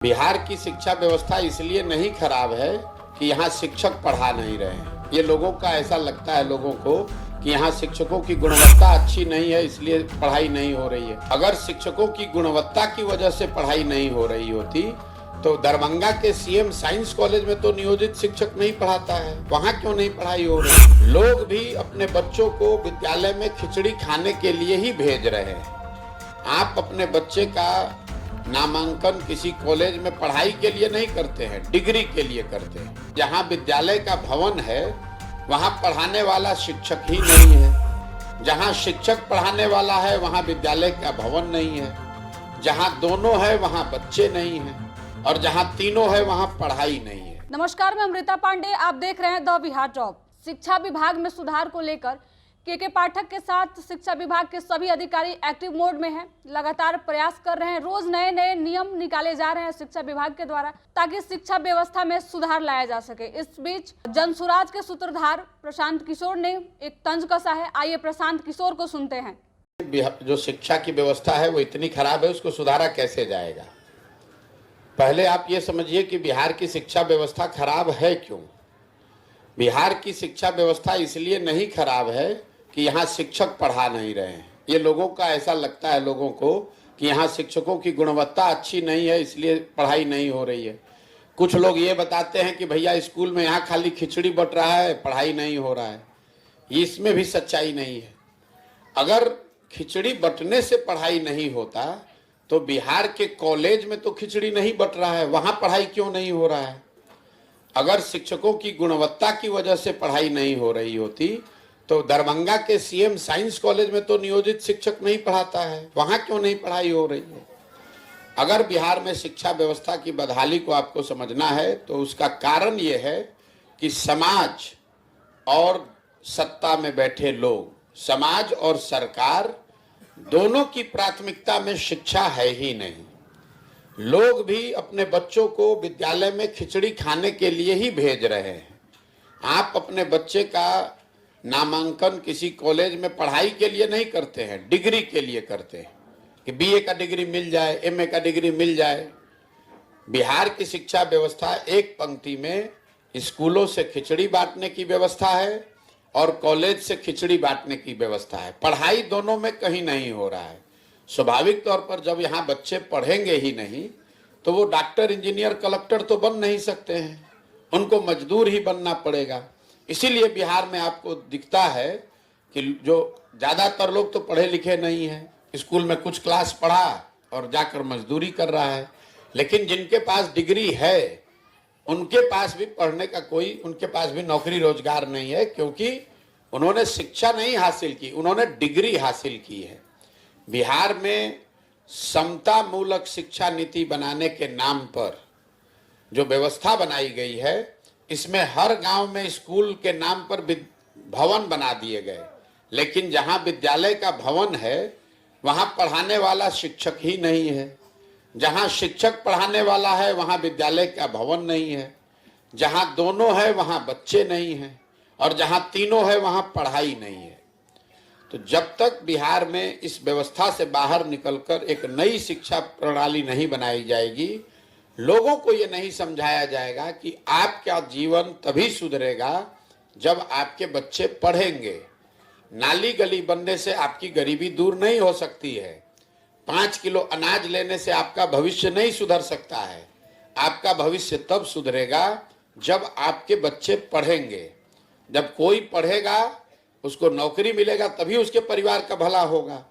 बिहार की शिक्षा व्यवस्था इसलिए नहीं खराब है कि यहाँ शिक्षक पढ़ा नहीं रहे हैं। ये लोगों का ऐसा लगता है लोगों को कि यहाँ शिक्षकों की गुणवत्ता अच्छी नहीं है इसलिए पढ़ाई नहीं हो रही है। अगर शिक्षकों की गुणवत्ता की वजह से पढ़ाई नहीं हो रही होती तो दरभंगा के सीएम साइंस कॉलेज में तो नियोजित शिक्षक नहीं पढ़ाता है, वहाँ क्यों नहीं पढ़ाई हो रही? लोग भी अपने बच्चों को विद्यालय में खिचड़ी खाने के लिए ही भेज रहे हैं। आप अपने बच्चे का नामांकन किसी कॉलेज में पढ़ाई के लिए नहीं करते हैं, डिग्री के लिए करते हैं। जहाँ विद्यालय का भवन है वहाँ पढ़ाने वाला शिक्षक ही नहीं है। जहाँ शिक्षक पढ़ाने वाला है वहाँ विद्यालय का भवन नहीं है। जहाँ दोनों है वहाँ बच्चे नहीं हैं और जहाँ तीनों है वहाँ पढ़ाई नहीं है। नमस्कार, मैं अमृता पांडे, आप देख रहे हैं द बिहार जॉब। शिक्षा विभाग में सुधार को लेकर के पाठक के साथ शिक्षा विभाग के सभी अधिकारी एक्टिव मोड में हैं, लगातार प्रयास कर रहे हैं। रोज नए नए नियम निकाले जा रहे हैं शिक्षा विभाग के द्वारा ताकि शिक्षा व्यवस्था में सुधार लाया जा सके। इस बीच जनसुराज के सूत्रधार प्रशांत किशोर ने एक तंज कसा है। आइए प्रशांत किशोर को सुनते हैं। जो शिक्षा की व्यवस्था है वो इतनी खराब है, उसको सुधारा कैसे जाएगा? पहले आप ये समझिए कि बिहार की शिक्षा व्यवस्था खराब है क्यों। बिहार की शिक्षा व्यवस्था इसलिए नहीं खराब है कि यहाँ शिक्षक पढ़ा नहीं रहे हैं। ये लोगों का ऐसा लगता है लोगों को कि यहाँ शिक्षकों की गुणवत्ता अच्छी नहीं है इसलिए पढ़ाई नहीं हो रही है। कुछ लोग ये बताते हैं कि भैया स्कूल में यहाँ खाली खिचड़ी बट रहा है, पढ़ाई नहीं हो रहा है। इसमें भी सच्चाई नहीं है। अगर खिचड़ी बटने से पढ़ाई नहीं होता तो बिहार के कॉलेज में तो खिचड़ी नहीं बट रहा है, वहाँ पढ़ाई क्यों नहीं हो रहा है? अगर शिक्षकों की गुणवत्ता की वजह से पढ़ाई नहीं हो रही होती तो दरभंगा के सीएम साइंस कॉलेज में तो नियोजित शिक्षक नहीं पढ़ाता है, वहाँ क्यों नहीं पढ़ाई हो रही है? अगर बिहार में शिक्षा व्यवस्था की बदहाली को आपको समझना है तो उसका कारण ये है कि समाज और सत्ता में बैठे लोग, समाज और सरकार दोनों की प्राथमिकता में शिक्षा है ही नहीं। लोग भी अपने बच्चों को विद्यालय में खिचड़ी खाने के लिए ही भेज रहे हैं। आप अपने बच्चे का नामांकन किसी कॉलेज में पढ़ाई के लिए नहीं करते हैं, डिग्री के लिए करते हैं कि बीए का डिग्री मिल जाए, एमए का डिग्री मिल जाए। बिहार की शिक्षा व्यवस्था एक पंक्ति में स्कूलों से खिचड़ी बांटने की व्यवस्था है और कॉलेज से खिचड़ी बांटने की व्यवस्था है। पढ़ाई दोनों में कहीं नहीं हो रहा है। स्वाभाविक तौर पर जब यहाँ बच्चे पढ़ेंगे ही नहीं तो वो डॉक्टर, इंजीनियर, कलेक्टर तो बन नहीं सकते हैं, उनको मजदूर ही बनना पड़ेगा। इसीलिए बिहार में आपको दिखता है कि जो ज़्यादातर लोग तो पढ़े लिखे नहीं हैं, स्कूल में कुछ क्लास पढ़ा और जाकर मजदूरी कर रहा है। लेकिन जिनके पास डिग्री है उनके पास भी पढ़ने का उनके पास भी नौकरी रोजगार नहीं है, क्योंकि उन्होंने शिक्षा नहीं हासिल की, उन्होंने डिग्री हासिल की है। बिहार में समता मूलक शिक्षा नीति बनाने के नाम पर जो व्यवस्था बनाई गई है, इसमें हर गांव में स्कूल के नाम पर भवन बना दिए गए, लेकिन जहां विद्यालय का भवन है वहां पढ़ाने वाला शिक्षक ही नहीं है। जहां शिक्षक पढ़ाने वाला है वहां विद्यालय का भवन नहीं है। जहां दोनों है वहां बच्चे नहीं हैं और जहां तीनों है वहां पढ़ाई नहीं है। तो जब तक बिहार में इस व्यवस्था से बाहर निकलकर एक नई शिक्षा प्रणाली नहीं बनाई जाएगी, लोगों को ये नहीं समझाया जाएगा कि आपका जीवन तभी सुधरेगा जब आपके बच्चे पढ़ेंगे। नाली गली बनने से आपकी गरीबी दूर नहीं हो सकती है। 5 किलो अनाज लेने से आपका भविष्य नहीं सुधर सकता है। आपका भविष्य तब सुधरेगा जब आपके बच्चे पढ़ेंगे। जब कोई पढ़ेगा, उसको नौकरी मिलेगा, तभी उसके परिवार का भला होगा।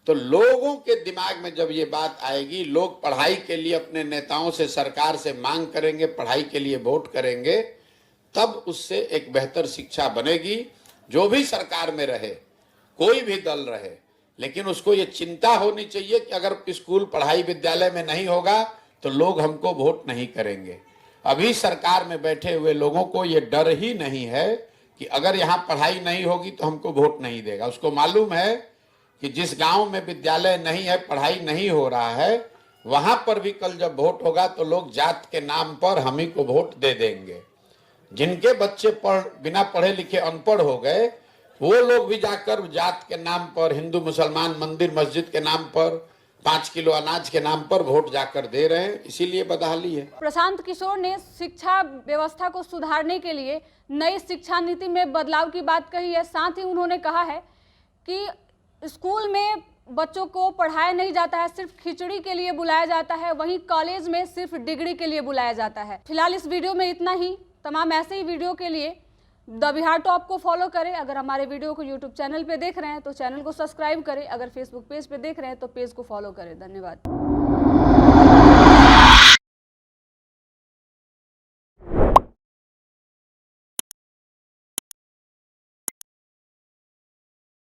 तो लोगों के दिमाग में जब ये बात आएगी, लोग पढ़ाई के लिए अपने नेताओं से, सरकार से मांग करेंगे, पढ़ाई के लिए वोट करेंगे, तब उससे एक बेहतर शिक्षा बनेगी। जो भी सरकार में रहे, कोई भी दल रहे, लेकिन उसको ये चिंता होनी चाहिए कि अगर स्कूल, पढ़ाई विद्यालय में नहीं होगा तो लोग हमको वोट नहीं करेंगे। अभी सरकार में बैठे हुए लोगों को ये डर ही नहीं है कि अगर यहाँ पढ़ाई नहीं होगी तो हमको वोट नहीं देगा। उसको मालूम है कि जिस गांव में विद्यालय नहीं है, पढ़ाई नहीं हो रहा है, वहां पर भी कल जब वोट होगा तो लोग जात के नाम पर हम ही को वोट दे देंगे। जिनके बच्चे बिना पढ़े लिखे अनपढ़ हो गए, वो लोग भी जाकर जात के नाम पर, हिंदू मुसलमान, मंदिर मस्जिद के नाम पर 5 किलो अनाज के नाम पर वोट जाकर दे रहे हैं, इसीलिए बदहाली है। प्रशांत किशोर ने शिक्षा व्यवस्था को सुधारने के लिए नई शिक्षा नीति में बदलाव की बात कही है। साथ ही उन्होंने कहा है कि स्कूल में बच्चों को पढ़ाया नहीं जाता है, सिर्फ खिचड़ी के लिए बुलाया जाता है, वहीं कॉलेज में सिर्फ डिग्री के लिए बुलाया जाता है। फिलहाल इस वीडियो में इतना ही। तमाम ऐसे ही वीडियो के लिए द बिहार टॉप को फॉलो करें। अगर हमारे वीडियो को यूट्यूब चैनल पे देख रहे हैं तो चैनल को सब्सक्राइब करें। अगर फेसबुक पेज पे देख रहे हैं तो पेज को फॉलो करें। धन्यवाद।